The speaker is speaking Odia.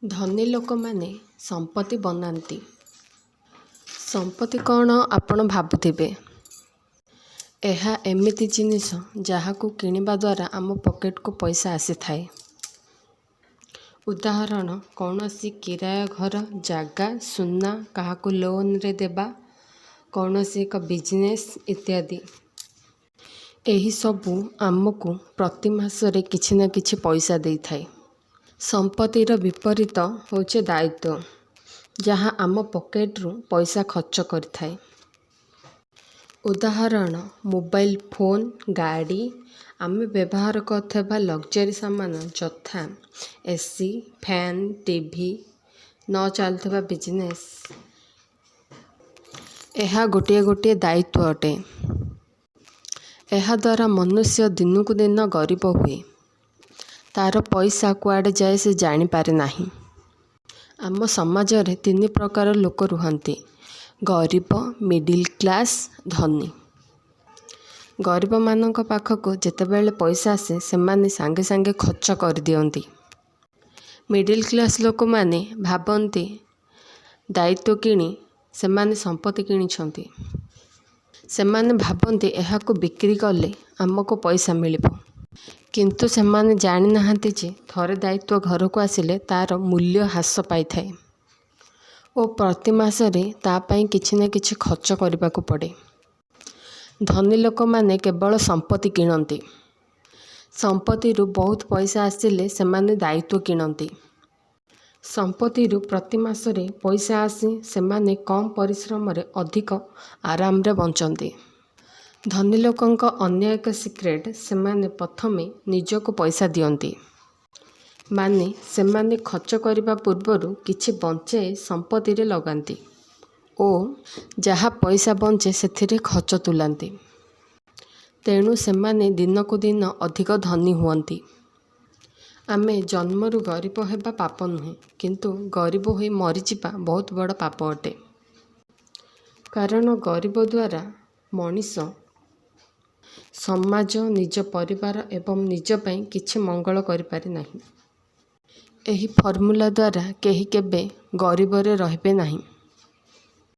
ଧନୀ ଲୋକମାନେ ସମ୍ପତ୍ତି ବନାନ୍ତି। ସମ୍ପତ୍ତି କ'ଣ ଆପଣ ଭାବୁଥିବେ? ଏହା ଏମିତି ଜିନିଷ ଯାହାକୁ କିଣିବା ଦ୍ୱାରା ଆମ ପକେଟକୁ ପଇସା ଆସିଥାଏ। ଉଦାହରଣ, କୌଣସି କିରାୟ ଘର, ଜାଗା, ସୁନା, କାହାକୁ ଲୋନ୍ରେ ଦେବା, କୌଣସି ଏକ ବିଜନେସ୍ ଇତ୍ୟାଦି। ଏହିସବୁ ଆମକୁ ପ୍ରତି ମାସରେ କିଛି ନା କିଛି ପଇସା ଦେଇଥାଏ। ସମ୍ପତ୍ତିର ବିପରୀତ ହେଉଛି ଦାୟିତ୍ୱ, ଯାହା ଆମ ପକେଟରୁ ପଇସା ଖର୍ଚ୍ଚ କରିଥାଏ। ଉଦାହରଣ, ମୋବାଇଲ ଫୋନ୍, ଗାଡ଼ି, ଆମେ ବ୍ୟବହାର କରୁଥିବା ଲକ୍ଜରୀ ସାମାନ ଯଥା ଏସି, ଫ୍ୟାନ୍, ଟିଭି, ନ ଚାଲୁଥିବା ବିଜନେସ୍। ଏହା ଗୋଟିଏ ଗୋଟିଏ ଦାୟିତ୍ୱ ଅଟେ। ଏହାଦ୍ୱାରା ମନୁଷ୍ୟ ଦିନକୁ ଦିନ ଗରିବ ହୁଏ। ତା'ର ପଇସା କୁଆଡ଼େ ଯାଏ ସେ ଜାଣିପାରେ ନାହିଁ। ଆମ ସମାଜରେ ତିନି ପ୍ରକାର ଲୋକ ରୁହନ୍ତି: ଗରିବ, ମିଡ଼ିଲ୍ କ୍ଲାସ୍, ଧନୀ। ଗରିବମାନଙ୍କ ପାଖକୁ ଯେତେବେଳେ ପଇସା ଆସେ ସେମାନେ ସାଙ୍ଗେ ସାଙ୍ଗେ ଖର୍ଚ୍ଚ କରିଦିଅନ୍ତି। ମିଡ଼ିଲ୍ କ୍ଲାସ୍ ଲୋକମାନେ ଭାବନ୍ତି ଦାୟିତ୍ୱ କିଣି ସେମାନେ ସମ୍ପତ୍ତି କିଣିଛନ୍ତି। ସେମାନେ ଭାବନ୍ତି ଏହାକୁ ବିକ୍ରି କଲେ ଆମକୁ ପଇସା ମିଳିବ। କିନ୍ତୁ ସେମାନେ ଜାଣିନାହାନ୍ତି ଯେ ଥରେ ଦାୟିତ୍ୱ ଘରକୁ ଆସିଲେ ତା'ର ମୂଲ୍ୟ ହ୍ରାସ ପାଇଥାଏ ଓ ପ୍ରତି ମାସରେ ତା' ପାଇଁ କିଛି ନା କିଛି ଖର୍ଚ୍ଚ କରିବାକୁ ପଡ଼େ। ଧନୀ ଲୋକମାନେ କେବଳ ସମ୍ପତ୍ତି କିଣନ୍ତି। ସମ୍ପତ୍ତିରୁ ବହୁତ ପଇସା ଆସିଲେ ସେମାନେ ଦାୟିତ୍ୱ କିଣନ୍ତି। ସମ୍ପତ୍ତିରୁ ପ୍ରତି ମାସରେ ପଇସା ଆସି ସେମାନେ କମ୍ ପରିଶ୍ରମରେ ଅଧିକ ଆରାମରେ ବଞ୍ଚନ୍ତି। ଧନୀ ଲୋକଙ୍କ ଅନ୍ୟ ଏକ ସିକ୍ରେଟ୍, ସେମାନେ ପ୍ରଥମେ ନିଜକୁ ପଇସା ଦିଅନ୍ତି। ମାନେ ସେମାନେ ଖର୍ଚ୍ଚ କରିବା ପୂର୍ବରୁ କିଛି ବଞ୍ଚାଇ ସମ୍ପତ୍ତିରେ ଲଗାନ୍ତି ଓ ଯାହା ପଇସା ବଞ୍ଚେ ସେଥିରେ ଖର୍ଚ୍ଚ ତୁଲାନ୍ତି। ତେଣୁ ସେମାନେ ଦିନକୁ ଦିନ ଅଧିକ ଧନୀ ହୁଅନ୍ତି। ଆମେ ଜନ୍ମରୁ ଗରିବ ହେବା ପାପ ନୁହେଁ, କିନ୍ତୁ ଗରିବ ହୋଇ ମରିଯିବା ବହୁତ ବଡ଼ ପାପ ଅଟେ। କାରଣ ଗରିବ ଦ୍ୱାରା ମଣିଷ ସମାଜ, ନିଜ ପରିବାର ଏବଂ ନିଜ ପାଇଁ କିଛି ମଙ୍ଗଳ କରିପାରେ ନାହିଁ। ଏହି ଫର୍ମୁଲା ଦ୍ୱାରା କେହି କେବେ ଗରିବରେ ରହିବେ ନାହିଁ।